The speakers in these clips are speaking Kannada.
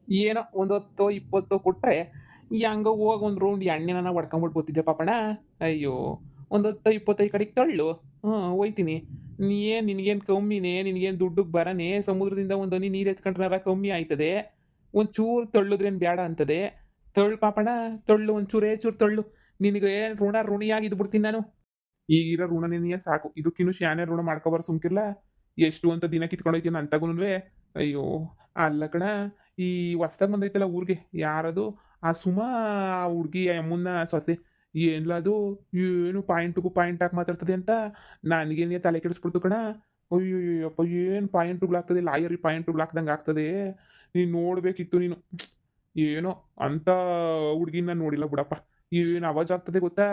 ಏನೋ ಒಂದು 10 20 ಕೊಟ್ರೆ ಹೆಂಗೋ ಹೋಗಿ ಒಂದು ರೌಂಡ್ ಎಣ್ಣೆನ ಹೊಡ್ಕೊಂಬಿಟ್ಟು ಬರ್ತಿದ್ದೆ ಪಾಪಣ್ಣ. ಅಯ್ಯೋ! ಒಂದು 10 25 ಈ ಕಡೆಗೆ ತಳ್ಳು. ಹೋಯ್ತೀನಿ. ನಿನಗೇನು ಕಮ್ಮಿನೇ, ನಿನಗೇನು ದುಡ್ಡುಗೆ ಬರನೇ, ಸಮುದ್ರದಿಂದ ಒಂದು ಹನಿ ನೀರು ಎತ್ಕೊಂಡ್ರನಾರ ಕಮ್ಮಿ ಆಯ್ತದೆ. ಒಂಚೂರು ತಳ್ಳುದ್ರೇನು ಬೇಡ ಅಂತದೆ. ತಳ್ಳು ಪಾಪಣ್ಣ, ತಳ್ಳು ಒಂಚೂರೇ ಚೂರು ತಳ್ಳು. ನಿನಗೆ ಋಣಿಯಾಗಿ ಇದ್ಬಿಡ್ತೀನಿ ನಾನು. ಈಗಿರೋ ಋಣನೇನಿಯ ಸಾಕು. ಇದಕ್ಕಿನ್ನು ಶಾನೆ ಋಣ ಮಾಡ್ಕೊಬಾರ ಸುಮ್ಕಿರ್ಲ. ಎಷ್ಟು ಅಂತ ದಿನ ಕಿತ್ಕೊಂಡೋಯ್ತೀನಿ ಅಂತಗುನುವೆ. ಅಯ್ಯೋ! ಅಲ್ಲ ಕಣ, ಈ ಹೊಸ್ದಾಗ್ ಬಂದೈತಲ್ಲ ಊರ್ಗೆ, ಯಾರದು? ಆ ಸುಮಾ, ಆ ಹುಡ್ಗಿ ಆ ಯಮ್ಮುನ್ನ ಸೊಸೆ. ಏನ್ಲ ಅದು? ಏನು ಪಾಯಿಂಟ್‌ಗೂ ಪಾಯಿಂಟ್ ಹಾಕಿ ಮಾತಾಡ್ತದೆ ಅಂತ ನನಗೇನೆ ತಲೆ ಕೆಡಿಸ್ಬಿಡ್ತು ಕಣ. ಅಯ್ಯಯ್ಯಪ್ಪ! ಏನು ಪಾಯಿಂಟ್‌ಗಳಾಗ್ತದೆ, ಲಾಯರಿ ಪಾಯಿಂಟ್‌ಗಳಾಕ್ದಂಗೆ ಆಗ್ತದೆ. ನೀನು ನೋಡ್ಬೇಕಿತ್ತು ನೀನು. ಏನೋ ಅಂತ ಹುಡ್ಗಿನ ನೋಡಿಲ್ಲ ಬಿಡಪ್ಪ. ಏನು ಅವಾಜ್ ಆಗ್ತದೆ ಗೊತ್ತಾ?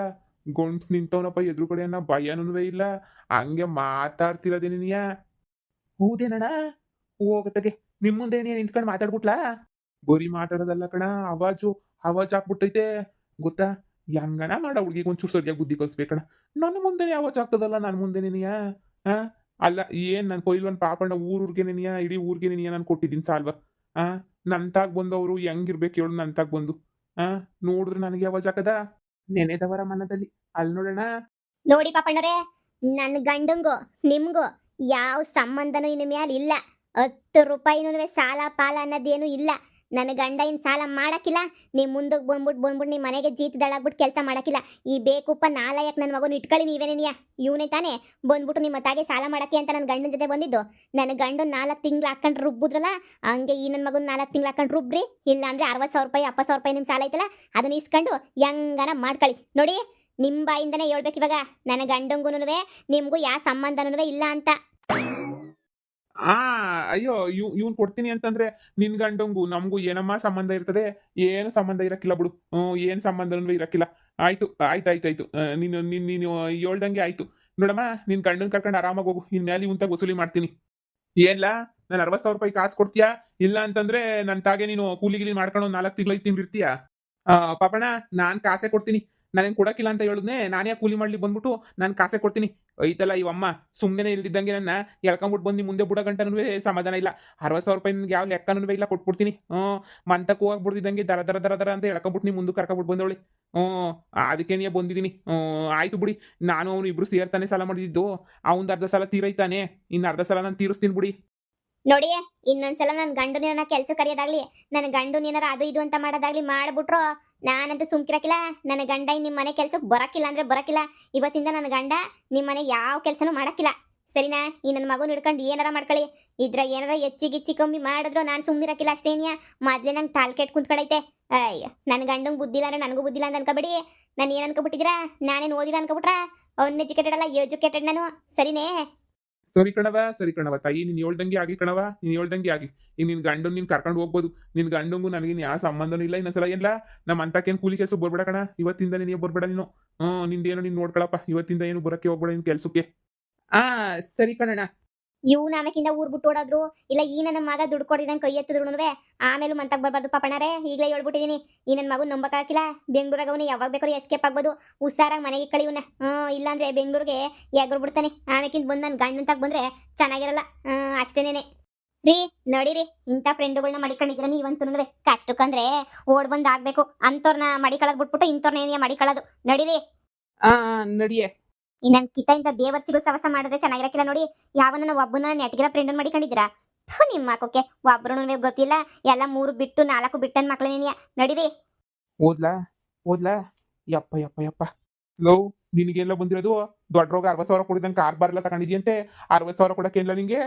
ಗೊಂಟ್ ನಿಂತವನಪ್ಪ ಎದುರುಗಡೆನ, ಭಯನುವೆ ಇಲ್ಲ. ಹಂಗೆ ಮಾತಾಡ್ತಿರೋದೇನಿಯ. ಹೌದೇನಣ್ಣ? ಹೋಗತ್ತಗೆ. ನಿಮ್ ಮುಂದೆನೆ ನಿಂತ್ಕೊಂಡು ಮಾತಾಡ್ಬಿಟ್ಲಾ? ಬರೀ ಮಾತಾಡೋದಲ್ಲ ಕಣ, ಅವಾಜು, ಅವಾಜ್ ಹಾಕ್ಬಿಟ್ಟೈತೆ. ಗೊತ್ತಾ? ಹೆಂಗನ ಮಾಡ ಹುಡ್ಗಿಗೆ ಒಂಚೂರು ಸರಿಯಾಗಿ ಬುದ್ಧಿ ಕಲಿಸ್ಬೇಕಣ. ನನ್ನ ಮುಂದೆನೆ ಅವಾಜ್ ಆಗ್ತದಲ್ಲ, ನನ್ನ ಮುಂದೆನೇನಿಯ. ಆ? ಅಲ್ಲ, ಏನ್ ನನ್ ಕೊಯ್ಲ್ವನ್ ಪಾಪಣ್ಣ ಊರೂರ್ಗೆನೇನಿಯ, ಇಡೀ ಊರ್ಗೆನೇನಿಯ ನಾನು ಕೊಟ್ಟಿದ್ದೀನಿ ಸಾಲ್ವ. ಆ? ನಂತಾಗ್ ಬಂದವರು ಹೆಂಗಿರ್ಬೇಕು ಹೇಳು ನಂತಾಗ್ ಬಂದು. ಆ? ನೋಡಿದ್ರೆ ನನಗೆ ಅವಾಜ್ ಹಾಕದ? ನೆನೆದವರ ಮನದಲ್ಲಿ. ಅಲ್ ನೋಡೋಣ. ನೋಡಿ ಪಾಪಣ್ಣರೇ, ನನ್ನ ಗಂಡಂಗೂ ನಿಮ್ಗೂ ಯಾವ ಸಂಬಂಧನೂ ಇನ್ನು ಮ್ಯಾಲ ಇಲ್ಲ. 10 ರೂಪಾಯಿನೂ ಸಾಲ ಪಾಲ ಅನ್ನೋದೇನು ಇಲ್ಲ. ನನ್ನ ಗಂಡ ಇನ್ ಸಾಲ ಮಾಡಕ್ಕಿಲ್ಲ. ನೀವು ಮುಂದಕ್ಕೆ ಬಂದ್ಬಿಟ್ಟು ನಿಮ್ಮ ಮನೆಗೆ ಜೀತದಳಾಗ್ಬಿಟ್ಟು ಕೆಲಸ ಮಾಡಕ್ಕಿಲ್ಲ. ಈ ಬೇಕುಪ್ಪ ನಾಲಾಯಕ್ ನನ್ನ ಮಗನ ಇಟ್ಕೊಳ್ಳಿ ನೀವೇನೇನಿಯ. ಇವನೇ ತಾನೇ ಬಂದ್ಬಿಟ್ಟು ನಿಮ್ಮ ತಾಗೆ ಸಾಲ ಮಾಡಕ್ಕೆ ಅಂತ ನನ್ನ ಗಂಡನ ಜೊತೆ ಬಂದಿದ್ದು. ನನ್ನ ಗಂಡು 4 ತಿಂಗಳು ಹಾಕೊಂಡು ರುಬ್ಬಿದ್ರಲ್ಲ, ಹಂಗೆ ಈ ನನ್ನ ಮಗನ 4 ತಿಂಗಳು ಹಾಕೊಂಡು ರುಬ್ರಿ. ಇಲ್ಲ ಅಂದ್ರೆ 60,000 ರೂಪಾಯಿ 70,000 ರೂಪಾಯಿ ನಿಮ್ಮ ಸಾಲ ಐತಲ್ಲ, ಅದನ್ನ ಇಸ್ಕೊಂಡು ಹೆಂಗನ ಮಾಡ್ಕೊಳ್ಳಿ. ನೋಡಿ, ನಿಮ್ಮ ಬಾಯಿಂದನೇ ಹೇಳ್ಬೇಕು ಇವಾಗ. ನನ್ನ ಗಂಡಂಗುನುವೆ ನಿಮ್ಗೂ ಯಾವ ಸಂಬಂಧನೂ ಇಲ್ಲ ಅಂತ. ಆ! ಅಯ್ಯೋ! ಇವ್ನ್ ಕೊಡ್ತೀನಿ ಅಂತಂದ್ರೆ ನಿನ್ ಗಂಡಂಗೂ ನಮ್ಗೂ ಏನಮ್ಮ ಸಂಬಂಧ ಇರ್ತದೆ? ಏನು ಸಂಬಂಧ ಇರಕ್ಕಿಲ್ಲ ಬಿಡು. ಏನ್ ಸಂಬಂಧನೂ ಇರಕ್ಕಿಲ್ಲ. ಆಯ್ತಾಯ್ತಾಯ್ತು. ನೀನು ಹೇಳ್ದಂಗೆ ಆಯ್ತು. ನೋಡಮ್ಮ, ನಿನ್ ಗಂಡನ್ ಕರ್ಕೊಂಡು ಆರಾಮಾಗಿ ಹೋಗು. ಇನ್ಮೇಲೆ ಇವಂತಾಗ ವಸೂಲಿ ಮಾಡ್ತೀನಿ. ಏನ್ಲಾ? ನಾನು 60,000 ರೂಪಾಯಿ ಕಾಸು ಕೊಡ್ತೀಯಾ? ಇಲ್ಲ ಅಂತಂದ್ರೆ ನನ್ ತಾಗೆ ನೀನು ಕೂಲಿ ಗೀಲಿ ಮಾಡ್ಕೊಂಡು ಒಂದ್ 4 ತಿಂಗಳು 5 ತಿಂಗಳು ಇರ್ತೀಯ? ಪಾಪಣ್ಣ, ನಾನ್ ಕಾಸೇ ಕೊಡ್ತೀನಿ. ನಾನೇನ್ ಕೊಡಕ್ಕಿಲ್ಲ ಅಂತ ಹೇಳುದ್ನೆ? ನಾನ್ಯಾಕ್ ಕೂಲಿ ಮಾಡ್ಲಿ ಬಂದ್ಬಿಟ್ಟು? ನಾನ್ ಕಾಸೇ ಕೊಡ್ತೀನಿ. ಐತಲ್ಲ ಇವಮ್ಮ, ಸುಮ್ನೆನೆ ಇಲ್ದಿದ್ದಂಗೆ ನನ್ನ ಎಳ್ಕೊಂಬಿಟ್ಟು ಬಂದು ಮುಂದೆ ಬುಡ ಗಂಟನೂ ಸಮಾಧಾನ ಇಲ್ಲ. 60,000 ರೂಪಾಯಿ ನಿನ್ಗೆ ಯಾವ ಲೆಕ್ಕನೂ ಇಲ್ಲ, ಕೊಟ್ಬಿಡ್ತೀನಿ. ಮಂತಕ್ಕೆ ಹೋಗಕ್ ಬಿಡ್ದಿದ್ದಂಗೆ ದರ ದರ ದರ ದರ ಅಂತ ಎಳ್ಕೊಂಬಿಟ್ಟು ನೀ ಮುಂದಕ್ಕೆ ಕರ್ಕೊಂಬಿಟ್ಟು ಬಂದವಳಿ. ಅದಕ್ಕೆ ನೀ ಬಂದಿದ್ದೀನಿ. ಆಯ್ತು ಬಿಡಿ. ನಾನು ಅವನು ಇಬ್ರು ಸೇರ್ತಾನೆ ಸಾಲ ಮಾಡಿದ್ದು. ಅವಂದು ಅರ್ಧ ಸಾಲ ತೀರೈತಾನೆ, ಇನ್ನು ಅರ್ಧ ಸಾಲ ನಾನು ತೀರಿಸ್ತೀನಿ ಬಿಡಿ. ನೋಡಿ, ಇನ್ನೊಂದ್ಸಲ ನನ್ನ ಗಂಡನ ಕೆಲಸ ಕರೆಯೋದಾಗ್ಲಿ, ನನ್ನ ಗಂಡು ಏನಾರ ಅದು ಇದು ಅಂತ ಮಾಡೋದಾಗ್ಲಿ ಮಾಡ್ಬಿಟ್ರು, ನಾನಂತೂ ಸುಮ್ಕಿರಕ್ಕಿಲ್ಲ. ನನ್ನ ಗಂಡ ನಿಮ್ಮ ಮನೆ ಕೆಲ್ಸಕ್ಕೆ ಬರಕ್ಕಿಲ್ಲ ಅಂದ್ರೆ ಬರಕ್ಕಿಲ್ಲ. ಇವತ್ತಿಂದ ನನ್ನ ಗಂಡ ನಿಮ್ಮ ಮನೆಗೆ ಯಾವ ಕೆಲಸನೂ ಮಾಡಕ್ಕಿಲ್ಲ. ಸರಿನಾ? ಈ ನನ್ನ ಮಗನ ಹಿಡ್ಕೊಂಡು ಏನಾರ ಮಾಡ್ಕೊಳ್ಳಿ. ಇದ್ರಾಗ ಏನಾರ ಹೆಚ್ಚಿಗಿಚ್ಚಿ ಕಮ್ಮಿ ಮಾಡಿದ್ರು ನಾನು ಸುಮ್ಮನಿರಕ್ಕಿಲ್ಲ ಅಷ್ಟೇನಿಯ. ಮೊದ್ಲೇ ನಂಗೆ ತಾಲ್ ಕೆಟ್ಟು ಕುಂತ್ಕಡೈತೆ. ಅಯ್ಯ, ನನ್ನ ಗಂಡಂಗೆ ಬುದ್ಧಿಲ್ಲ ಅಂದ್ರೆ ನನಗೂ ಬುದ್ಧಿಲ್ಲ ಅಂತ ಅನ್ಕೋಬೇಡಿ. ನಾನು ಏನು ಅನ್ಕೋಬಿಟ್ಟಿದ್ದೀರಾ? ನಾನೇನು ಓದಿಲ್ಲ ಅನ್ಕೋಬಿಟ್ರಾ? ಅನ್ಎಜುಕೇಟೆಡ್ ಅಲ್ಲ, ಎಜುಕೇಟೆಡ್ ನಾನು. ಸರಿನೇ? ಸರಿ ಕಣವ ತಾಯಿ, ನೀನ್ ಹೇಳ್ದಂಗೆ ಆಗ್ಲಿ ಕಣವ, ನೀನ್ ಹೇಳ್ದಂಗೆ ಆಗ್ಲಿ. ಈಗ ನಿನ್ ಗಂಡನ್ ನೀನ್ ಕರ್ಕೊಂಡು ಹೋಗ್ಬೋದು. ನಿನ್ ಗಂಡಂಗೂ ನನಗೇನು ಯಾವ ಸಂಬಂಧನೂ ಇಲ್ಲ. ಇನ್ನೊಂದ್ಸಲ ಏನ್ಲ ನಮ್ಮ ಅಂತಕ್ಕೇನು ಕೂಲಿ ಕೆಲ್ಸಕ್ಕೆ ಬರ್ಬೇಡ ಕಣ. ಇವತ್ತಿಂದ ನೀನು ಬರ್ಬೇಡ ನೀನು. ನಿಂದೇನು ನೀನು ನೋಡ್ಕೊಳಪ್ಪ. ಇವತ್ತಿಂದ ಏನು ಬರಕ್ಕೆ ಹೋಗ್ಬೇಡ ನಿನ್ ಕೆಲ್ಸಕ್ಕೆ. ಆ ಸರಿ ಕಣಣ್ಣ. ಇವ್ನ ಆಮೇಕಿಂದ ಊರ್ ಬಿಟ್ಟು ಓಡೋದ್ರು, ಇಲ್ಲ ಈ ನನ್ನ ಮಗ ದುಡ್ಡು ಕೊಡಿದಂಗೆ ಕೈ ಎತ್ತಿದ್ರು ಆಮೇಲೆ ಮಂತಾಗ ಬರ್ಬಾರ್ದು ಪಾಪಣ್ಣರೇ. ಈಗಲೇ ಹೇಳ್ಬಿಟ್ಟಿದೀನಿ, ಈ ನನ್ನ ಮಗು ನಂಬಕ್ಕಾಗಿಲ್ಲ. ಬೆಂಗ್ಳೂರಾಗ ಅವನು ಯಾವಾಗ ಬೇಕಾದ್ರೂ ಎಸ್ಕೇಪ್ ಆಗ್ಬೋದು. ಹುಷಾರಾಗಿ ಮನೆಗೆ ಕಳಿವ್ನ. ಇಲ್ಲಾಂದ್ರೆ ಬೆಂಗ್ಳೂರಿಗೆ ಎಗ್ರು ಬಿಡ್ತಾನೆ. ಆಮೇಕಿಂದ ಬಂದು ನನ್ನ ಗಂಡಂತಾಗ ಬಂದ್ರೆ ಚೆನ್ನಾಗಿರಲ್ಲ. ಅಷ್ಟೇನೇನೆ ರೀ. ನೋಡಿರಿ, ಇಂಥ ಫ್ರೆಂಡುಗಳನ್ನ ಮಡಿಕೊಂಡಿದ್ರೆ ನೀವಂತೂ ಕಷ್ಟಕ್ಕಂದ್ರೆ ಓಡ್ ಬಂದ್ ಆಗ್ಬೇಕು. ಅಂತವ್ರನ್ನ ಮಡಿಕಳದ್ ಬಿಟ್ಬಿಟ್ಟು ಇಂಥವ್ರನ್ನ ಏನಿಯ ಮಡಿಕಳೋದು. ನಡೀರಿ. ಆ ನಡಿಯೇ. ನನ್ ಕಿತಾಯಿಂದ ಬೇವರ್ಸಿಗಳು ಸವಸ ಮಾಡಿದ್ರೆ ಚೆನ್ನಾಗಿರಕ್ಕಿಲ್ಲ. ನೋಡಿ, ಯಾವನ್ನ ಒಬ್ಬನ ನೆಟ್ಗಿರೋ ಫ್ರೆಂಡನ್ ಮಾಡಿಕೊಂಡಿದ್ದೀರಾ? ನಿಮ್ಮ ಹಾಕೋಕೆ ಒಬ್ರು ಗೊತ್ತಿಲ್ಲ. ಎಲ್ಲ 3 ಬಿಟ್ಟು 4 ಬಿಟ್ಟನ್ ಮಕ್ಳೇನಿಯ. ನಡೀರಿ. ಓದ್ಲಾ ಓದ್ಲಾ. ಯಪ್ಪ ಯಪ್ಪ ಯಪ್ಪ. ಲವ್, ನಿನಗೆಲ್ಲ ಬಂದಿರೋದು ದೊಡ್ಡ ರೋಗ 60,000 ಕೊಡಿದಂಗೆ ಕಾರ್ ಬಾರೆಲ್ಲ ತಗೊಂಡಿದ್ಯಂತೆ. 60,000 ಕೊಡಕ್ಕೇನಿಲ್ಲ ನಿಂಗೆ?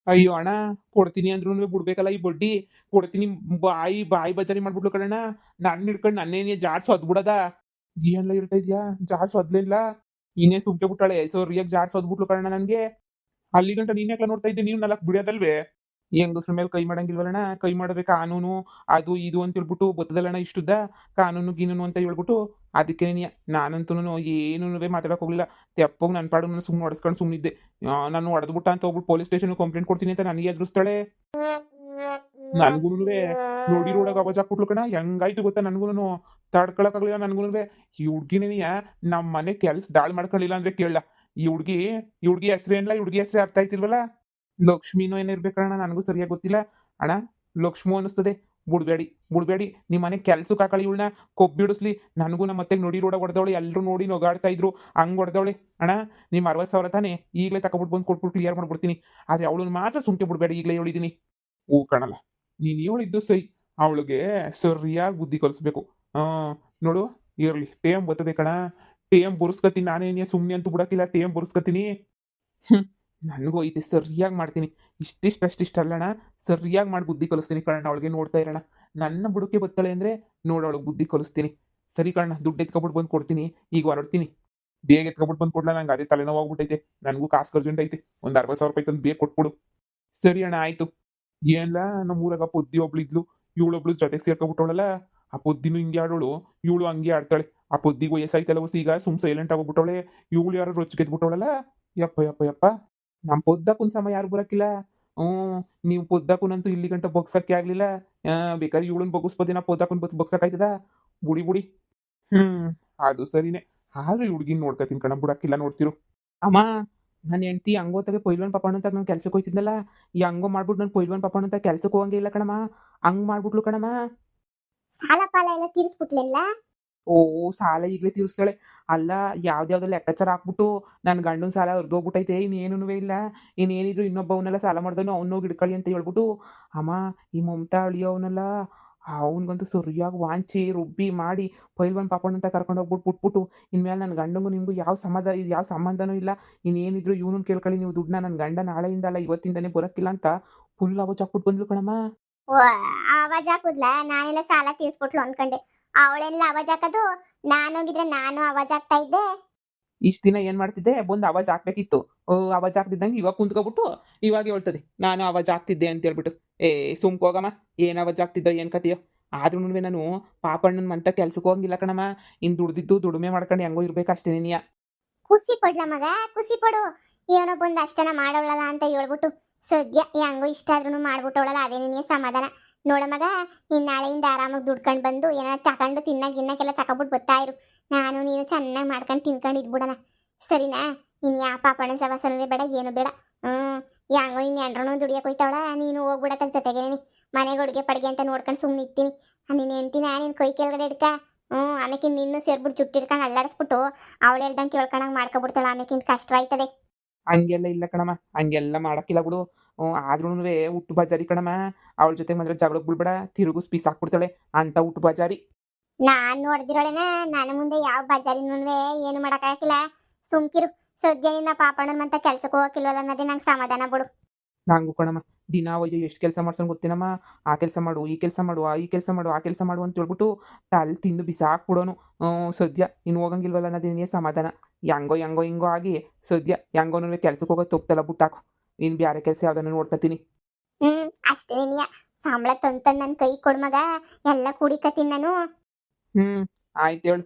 ಅಯ್ಯೋ ಅಣ್ಣ, ಕೊಡ್ತೀನಿ ಅಂದ್ರೂ ಬಿಡ್ಬೇಕಲ್ಲ ಈ ಬಡ್ಡಿ. ಕೊಡ್ತೀನಿ. ಬಾಯಿ ಬಜಾರಿ ಮಾಡ್ಬಿಡ್ಲು ಕಣಣ್ಣ. ನನ್ನ ಹಿಡ್ಕೊಂಡು ನನ್ನೇನೇ ಜಾಡ್ಸು ಹೊದ್ಬಿಡದ. ಏನೆಲ್ಲ ಹೇಳ್ತಾ ಇದ್ಯಾ? ಜಾಡ್ಸು ಹೊದ್ಲಿಲ್ಲ. ಇನ್ನೇ ಸುಮ್ಕೆ ಬಿಟ್ಟಾಳೆ. ರಿಯಾಗಿ ಜಾಡ್ಸು ಹೊದ್ಬಿಟ್ಲು ಕಣಣ್ಣ ನನ್ಗೆ. ಅಲ್ಲಿ ಗಂಟ ನೀನ್ ಯಾಕೆ ನೋಡ್ತಾ ಇದ್ದೆ? ನೀವು 4 ಬಿಡೋದಲ್ವೇ? ಹೆಂಗಸ್ರ ಮೇಲೆ ಕೈ ಮಾಡಂಗಿಲ್ವಲ್ಲಣ್ಣ. ಕೈ ಮಾಡಿದ್ರೆ ಕಾನೂನು ಅದು ಇದು ಅಂತ ಹೇಳ್ಬಿಟ್ಟು ಬತ್ತದಲ್ಲಣ್ಣ ಇಷ್ಟುದ್ದ. ಕಾನೂನು ಗೀನೂನು ಅಂತ ಹೇಳ್ಬಿಟ್ಟು ಅದಕ್ಕೆ ನಾನಂತೂ ಏನೂ ಮಾತಾಡಕ್ ಹೋಗ್ಲಿಲ್ಲ. ತೆಪ್ಪೋಗಿ ನನ್ನ ಪಾಡು ನಾನು ಸುಮ್ಮನೆ ಹೊಡೆಸ್ಕೊಂಡು ಸುಮ್ಮನಿದ್ದೆ. ನಾನು ಹೊಡೆದ್ಬಿಟ್ಟ ಅಂತ ಹೋಗ್ಬಿಟ್ಟು ಪೊಲೀಸ್ ಸ್ಟೇಷನ್ ಕಂಪ್ಲೇಂಟ್ ಕೊಡ್ತೀನಿ ಅಂತ ನನಗೆ ಎದುರಿಸ್ತಾಳೆ. ನನ್ಗೂನುವೆ ನೋಡಿ ರೋಡಾಗ ಅವಾಜ್ ಹಾಕ್ಬಿಟ್ಲು ಕಣ. ಹೆಂಗಾಯ್ತು ಗೊತ್ತಾ? ನನ್ಗೂನು ತಡ್ಕೊಳಕ್ಕಾಗ್ಲಿಲ್ಲ. ನನ್ಗೂನುವೆ ಈ ಹುಡ್ಗಿನೇನಿಯ ನಮ್ಮ ಮನೆ ಕೆಲ್ಸ ದಾಳ್ ಮಾಡ್ಕೊಳ್ಳಿಲ್ಲ ಅಂದ್ರೆ ಕೇಳಲ್ಲ. ಈ ಹುಡ್ಗಿ ಹೆಸ್ರು ಏನಿಲ್ಲ. ಈ ಹುಡ್ಗಿ ಹೆಸ್ರು ಅರ್ಥ ಆಯ್ತಿಲ್ವಲ್ಲ? ಲಕ್ಷ್ಮಿನೋ ಏನಿರ್ಬೇಕಣ್ಣ, ನನಗೂ ಸರಿಯಾಗಿ ಗೊತ್ತಿಲ್ಲ. ಅಣ್ಣ, ಲಕ್ಷ್ಮು ಅನ್ನಿಸ್ತದೆ. ಬಿಡ್ಬೇಡಿ ಬಿಡ್ಬೇಡಿ ನಿಮ್ಮ ಮನೆ ಕೆಲ್ಸಕ್ಕೆ ಹಾಕಳಿ ಇವಳನ್ನ ಕೊಬ್ಬಿಡಿಸ್ಲಿ. ನನಗೂ ನಮ್ಮ ಮತ್ತೆ ನೋಡಿ ರೋಡ ಹೊಡೆದವಳೆ, ಎಲ್ಲರೂ ನೋಡಿ ನಗಾಡ್ತಾ ಇದ್ರು, ಹಂಗೆ ಹೊಡೆದವಳೆ. ಅಣ್ಣ ನಿಮ್ಮ 60,000 ತಾನೇ, ಈಗಲೇ ತಗೊಬಿಟ್ಟು ಬಂದು ಕೊಟ್ಬಿಟ್ಟು ಕ್ಲಿಯರ್ ಮಾಡ್ಬಿಡ್ತೀನಿ. ಆದರೆ ಅವಳನ್ನ ಮಾತ್ರ ಸುಮ್ಕೆ ಬಿಡಬೇಡಿ, ಈಗಲೇ ಹೇಳಿದ್ದೀನಿ. ಹೂ ಕಣಲ್ಲ, ನೀನು ಹೇಳಿದ್ದು ಸೈ, ಅವಳಿಗೆ ಸರಿಯಾಗಿ ಬುದ್ಧಿ ಕಲಿಸ್ಬೇಕು. ನೋಡು, ಇರಲಿ ಟೇಮ್ ಬರ್ತದೆ ಕಣ, ಟೇಮ್ ಬುರ್ಸ್ಕತೀನಿ ನಾನೇನೇ ಸುಮ್ಮನೆ ಅಂತೂ ಬಿಡೋಕ್ಕಿಲ್ಲ, ಟೇಮ್ ಬುರ್ಸ್ಕತೀನಿ. ಹ್ಞೂ ನನಗೂ ಐತೆ, ಸರಿಯಾಗಿ ಮಾಡ್ತೀನಿ. ಇಷ್ಟಿಷ್ಟಲ್ಲಣ್ಣ, ಸರಿಯಾಗಿ ಮಾಡಿ ಬುದ್ಧಿ ಕಲಿಸ್ತೀನಿ ಕಣ. ಅವಳಿಗೆ ನೋಡ್ತಾ ಇರೋಣ, ನನ್ನ ಬುಡಕ್ಕೆ ಬತ್ತಾಳೆ ಅಂದರೆ ನೋಡು ಅವಳಿಗೆ ಬುದ್ಧಿ ಕಲಿಸ್ತೀನಿ. ಸರಿ ಕಣ, ದುಡ್ಡು ಎತ್ಕೊಬಿಟ್ಟು ಬಂದು ಕೊಡ್ತೀನಿ, ಈಗ ಹೊರಡ್ತೀನಿ. ಬೇಗ ಎತ್ಕೊಬಿಟ್ಟು ಬಂದು ಕೊಡ್ಲಾ, ನಂಗೆ ಅದೇ ತಲೆನೋವು ಹೋಗ್ಬಿಟ್ಟೈತೆ. ನನಗೂ ಕಾಸು ಅರ್ಜೆಂಟ್ ಐತೆ, ಒಂದು 60,000 ರೂಪಾಯಿ ತಂದು ಬೇಗ ಕೊಟ್ಬಿಡು. ಸರಿ ಅಣ್ಣ ಆಯಿತು. ಏನಿಲ್ಲ, ನಮ್ಮ ಊರಾಗ ಪೊದ್ದಿ ಒಬ್ಳಿದ್ಲು, ಇವಳೊಬ್ಳು ಜೊತೆಗೆ ಸೇರ್ಕೊಬಿಟ್ಟವಳಲ್ಲ. ಆ ಪೊದ್ದಿನೂ ಹಿಂಗೆ ಆಡೋಳು, ಇವಳು ಹಂಗೆ ಆಡ್ತಾಳೆ. ಆ ಪೊದ್ದಿಗೆ ವಯಸ್ಸಾಯ್ತಲ್ಲ ಹೊಸ, ಈಗ ಸೈಲೆಂಟ್ ಆಗೋಗ್ಬಿಟ್ಟವಳೆ. ಇವಳು ಯಾರು ರೊಚ್ಚಿಗೆದ್ಬಿಟ್ಟವಳಲ್ಲ. ಯಪ್ಪ ಯಪ್ಪ ಯಪ್ಪ, ನಮ್ಮ ಪೊದ್ದಕ್ಕೂನ್ ಸಮ ಯಾರು ಬರೋಕ್ಕಿಲ್ಲ. ಹ್ಞೂ, ನೀವು ಪೊದ್ದಕ್ಕೂನಂತೂ ಇಲ್ಲಿ ಗಂಟ ಬಗ್ಸಕ್ಕೆ ಆಗಲಿಲ್ಲ. ಬೇಕಾದ್ರೆ ಇವಳನ್ನ ಬಗ್ಗಿಸ್ಬೋದಿ, ನಾ ಪೊದ್ದಕ್ಕೂನ್ ಬಗ್ಸಕ್ಕಾಯ್ತದ? ಬುಡಿ ಬುಡಿ. ಹ್ಞೂ, ಅದು ಸರಿನೇ. ಆದ್ರೂ ಈ ಹುಡುಗಿನ ನೋಡ್ಕೊತೀನಿ ಕಣ, ಬಿಡಕ್ಕಿಲ್ಲ, ನೋಡ್ತಿರು. ಅಮ್ಮ, ನನ್ನ ಹೆಂಡ್ತಿ ಹಂಗೋತಾಗೆ ಪೈಲ್ವಾನ್ ಪಾಪಣ್ಣ ಅಂತ ನಾನು ಕೆಲ್ಸಕ್ಕೆ ಹೋಯ್ತಿದ್ನಲ್ಲ, ಈ ಹಂಗೋ ಮಾಡ್ಬಿಟ್ಟು ನಾನು ಪೈಲ್ವಾನ್ ಪಾಪಣ್ಣ ಅಂತ ಕೆಲ್ಸಕ್ಕೆ ಹೋಗಂಗೆ ಇಲ್ಲ ಕಣಮ್ಮ. ಹಂಗೆ ಮಾಡ್ಬಿಟ್ಲು ಕಣಮ್ಮ. ಸಾಲ ಪಾಲ ಎಲ್ಲ ತೀರಿಸ್ಬಿಟ್ಲಿಲ್ಲ. ಓ, ಸಾಲ ಈಗಲೇ ತೀರಿಸ್ತಾಳೆ. ಅಲ್ಲ, ಯಾವ್ದ್ಯಾವ್ದೋ ಲೆಕ್ಕಾಚಾರ ಹಾಕ್ಬಿಟ್ಟು ನನ್ನ ಗಂಡನ ಸಾಲ ಹರಿದೋಗ್ಬಿಟ್ಟೈತೆ, ಇನ್ನೇನೂ ಇಲ್ಲ. ಇನ್ನೇನಿದ್ರು ಇನ್ನೊಬ್ಬವನ್ನೆಲ್ಲ ಸಾಲ ಮಾಡ್ದವನು ಅವ್ನೋಗಿ ಹಿಡ್ಕೊಳ್ಳಿ ಅಂತ ಹೇಳ್ಬಿಟ್ಟು, ಅಮ್ಮ ಈ ಮಮತಾ ಅಳಿಯೋವನಲ್ಲ, ಅವನಿಗಂತೂ ಸರಿಯಾಗಿ ವಾಂಚಿ ರುಬ್ಬಿ ಮಾಡಿ ಪೈಲ್ವಾನ್ ಪಾಪಣ್ಣ ಅಂತ ಕರ್ಕೊಂಡು ಹೋಗ್ಬಿಟ್ಟು ಬಿಟ್ಬಿಟ್ಟು, ಇನ್ಮೇಲೆ ನನ್ನ ಗಂಡಂಗೂ ನಿಮಗೂ ಯಾವ ಸಂಬಂಧನೂ ಇಲ್ಲ, ಇನ್ನೇನಿದ್ರು ಇವನನ್ನು ಕೇಳ್ಕೊಳ್ಳಿ ನೀವು ದುಡ್ಡನ್ನ, ನನ್ನ ಗಂಡ ನಾಳೆಯಿಂದ ಅಲ್ಲ ಇವತ್ತಿಂದನೇ ಬರೋಕ್ಕಿಲ್ಲ ಅಂತ ಫುಲ್ ಅವತ್ತು ಹಾಕ್ಬಿಟ್ಟು ಬಂದ್ಲು ಕಣಮ್ಮ. ಓ, ಆವಾಜ್ ಹಾಕುದ್ಲ? ನಾನೆಲ್ಲ ಸಾಲ ತೀರ್ಸ್ಬಿಟ್ಲು ಅನ್ಕೊಂಡೆ. ಅವಳೆಲ್ಲ ಆವಾಜ್ ಹಾಕೋದು, ನಾನೋಗಿದ್ರೆ ನಾನು ಆವಾಜ್ ಹಾಕ್ತಾ ಇದ್ದೆ. ಇಷ್ಟು ದಿನ ಏನು ಮಾಡ್ತಿದ್ದೆ, ಬಂದು ಆವಾಜ್ ಹಾಕ್ಬೇಕಿತ್ತು. ಆವಾಜ್ ಹಾಕ್ತಿದ್ದಂಗೆ ಇವಾಗ ಕುಂತ್ಕೊಬಿಟ್ಟು ಇವಾಗ ಹೇಳ್ತದೆ ನಾನು ಆವಾಜ್ ಹಾಕ್ತಿದ್ದೆ ಅಂತ ಹೇಳ್ಬಿಟ್ಟು. ಸುಮ್ಕೋಗಮ್ಮ, ಏನು ಆವಾಜ್ ಆಗ್ತಿದ್ದೋ ಏನು ಕತೆಯೋ. ಆದ್ರೂ ನಾನು ಪಾಪಣ್ಣನ ಮಂತ ಕೆಲ್ಸಕ್ಕೆ ಹೋಗಂಗಿಲ್ಲ ಕಣಮ್ಮ. ಇನ್ನು ದುಡ್ದಿದ್ದು ದುಡಿಮೆ ಮಾಡ್ಕೊಂಡು ಹೆಂಗೋ ಇರ್ಬೇಕು ಅಷ್ಟೇ. ನೀನಿಯ ಖುಷಿ ಪಡ್ಲ ಮಗ, ಖುಷಿ ಪಡು. ಏನೋ ಬಂದು ಅಷ್ಟನ ಮಾಡೋಳಲ್ಲ ಅಂತ ಹೇಳ್ಬಿಟ್ಟು ಸದ್ಯ ಹೆಂಗೋ ಇಷ್ಟ ಆದ್ರೂ ಮಾಡ್ಬಿಟ್ಟವಳಲ್ಲ, ಅದೇ ನಿನಗೆ ಸಮಾಧಾನ. ನೋಡ ಮಗ, ನೀನು ನಾಳೆಯಿಂದ ಆರಾಮಾಗಿ ದುಡ್ಕೊಂಡು ಬಂದು ಏನಾದ್ರು ತಗೊಂಡು ಗಿನ್ನಕ್ಕೆಲ್ಲ ತಗೊಬಿಟ್ಟು ಬರ್ತಾ ಇರು. ನಾನು ನೀನು ಚೆನ್ನಾಗಿ ಮಾಡ್ಕೊಂಡು ತಿನ್ಕೊಂಡು ಇದ್ಬಿಡೋಣ, ಸರಿನಾ? ಇನ್ನು ಯಾವ ಪಾಪಣ್ಣ ಸವಾಸನೂ ಬೇಡ, ಏನು ಬೇಡ. ಹೆಂಗೋ ಇನ್ನು ಎಂಡ್ರೂ ದುಡಿಯಕ್ಕೆ ಹೋಯ್ತಾವಳ, ನೀನು ಹೋಗ್ಬಿಡತ್ತ ಜೊತೆಗೆ ಮನೆಗೆ ಅಡುಗೆ ಪಡ್ಗೆ ಅಂತ ನೋಡ್ಕೊಂಡು ಸುಮ್ಮನೆ ಇರ್ತೀನಿ. ನೀನು ಹೆಂಡ್ತಿನ ನಿನ್ನ ಕೈ ಕೆಳಗಡೆ ಇಡ್ಕ. ಆಮೇಲೆ ನಿನ್ನೂ ಸೇರ್ಬಿಟ್ಟು ಜುಟ್ಟಿರ್ಕೊಂಡು ಅಲ್ಲಾಡಿಸ್ಬಿಟ್ಟು ಅವಳು ಹೇಳ್ದಂಗೆ ಕೇಳ್ಕೊಂಡಂಗೆ ಮಾಡ್ಕೊಬಿಡ್ತಾಳೆ. ಆಮೇಕಿಂತ ಕಷ್ಟವಾಯ್ತದೆ. ಹಂಗೆಲ್ಲ ಇಲ್ಲ ಕಣಮ್ಮ, ಹಂಗೆಲ್ಲ ಮಾಡಕ್ಕಿಲ್ಲ ಬಿಡು. ಆದ್ರೂ ಹುಟ್ಟು ಬಜಾರಿ ಕಣಮ್ಮ. ಅವಳ ಜೊತೆ ಮಾತ್ರ ಜಗಳಕ್ಕೆ ಬಿಡ್ಬೇಡ, ತಿರುಗು ಸ್ಪೀಸ್ ಹಾಕ್ಬಿಡ್ತಾಳೆ ಅಂತ ಹುಟ್ಟು ಬಜಾರಿ. ನಾನು ನೋಡ್ದಿರೋಳೆನ, ನಾನು ಮುಂದೆ ಯಾವ ಬಜಾರಿನೂ ಏನು ಮಾಡೋಕ್ಕಾಗಿಲ್ಲ. ಸುಮ್ಕಿರು, ಸದ್ಯ ನಿನ್ನ ಪಾಪಣ್ಣನ ಅಂತ ಕೆಲ್ಸಕ್ಕೆ ಹೋಗಕ್ಕಿಲ್ವಲ್ಲ ಅನ್ನೋದೇ ನಂಗೆ ಸಮಾಧಾನ ಬಿಡು. ನಂಗೂ ಕಣಮ್ಮ, ದಿನ ಅಯ್ಯೋ ಎಷ್ಟು ಕೆಲಸ ಮಾಡ್ಸೋಂಗೆ ಗೊತ್ತೇನಮ್ಮ. ಆ ಕೆಲಸ ಮಾಡು, ಈ ಕೆಲಸ ಮಾಡು, ಈ ಕೆಲಸ ಮಾಡು, ಆ ಕೆಲಸ ಮಾಡು ಅಂತ ಹೇಳ್ಬಿಟ್ಟು ತಲೆ ತಿಂದು ಬಿಸಾಕ್ಬಿಡೋನು. ಸದ್ಯ ಇನ್ನು ಹೋಗಂಗಿಲ್ವಲ್ಲ ಅನ್ನೋದೇನೇ ಸಮಾಧಾನ. ಹೆಂಗೋ ಹಿಂಗೋ ಆಗಿ ಸದ್ಯ ಹೆಂಗೋನು ಕೆಲ್ಸಕ್ಕೆ ಹೋಗೋದು ತಪ್ಪಲ್ಲ, ಬಿಟ್ಟಾಕು. ಇನ್ನು ಬೇರೆ ಕೆಲಸ ಯಾವ್ದನ್ನ ನೋಡ್ಕೊತೀನಿ. ಅಷ್ಟೇ ನೀಯ ಸಂಬಳ ತಂದು ನನ್ನ ಕೈ ಕೊಡು ಮಗ, ಎಲ್ಲ ಕುಡಿಕತೀನಿ ನಾನು. ಆಯ್ತು ಹೇಳು.